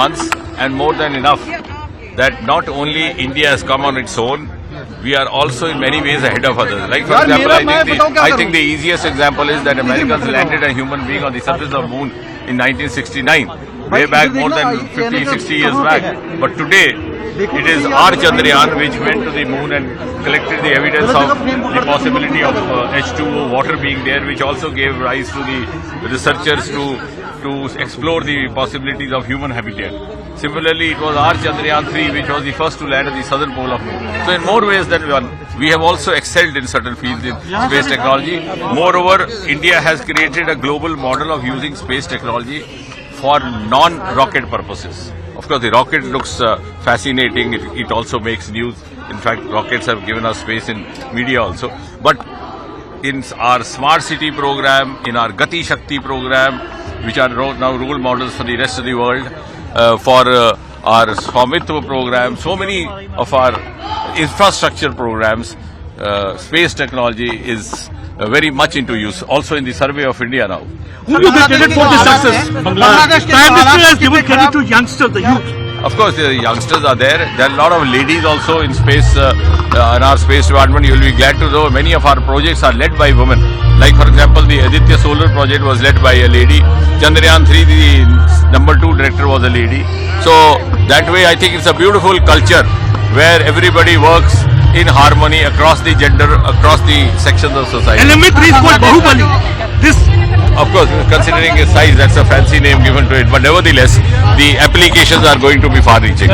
once and more than enough that not only India has come on its own, we are also in many ways ahead of others. Like for example, I think the easiest example is that Americans landed a human being on the surface of the moon in 1969, way back more than 50, 60 years back. But today, it is our Chandrayaan which went to the moon and collected the evidence of the possibility of H2O water being there, which also gave rise to the researchers to explore the possibilities of human habitat. Similarly, it was our Chandrayaan 3 which was the first to land at the southern pole of moon. So in more ways than one, we have also excelled in certain fields in space technology. Moreover, India has created a global model of using space technology for non-rocket purposes. Of course, the rocket looks fascinating. It also makes news. In fact, rockets have given us space in media also. But in our smart city program, in our Gati Shakti program, which are now role models for the rest of the world, for our Swamitva program, so many of our infrastructure programs, space technology is very much into use. Also in the survey of India now. Who do they credit for the success? Prime Minister has given credit to youngsters, the youth. Of course, the youngsters are there. There are a lot of ladies also in space, in our space department. You will be glad to know many of our projects are led by women. Like for example, the Aditya Solar project was led by a lady. Chandrayaan 3, the number 2 director was a lady. So that way I think it's a beautiful culture where everybody works in harmony across the gender, across the sections of society. LMA 3 is called Bahubali. This, of course, considering its size, that's a fancy name given to it. But nevertheless, the applications are going to be far-reaching.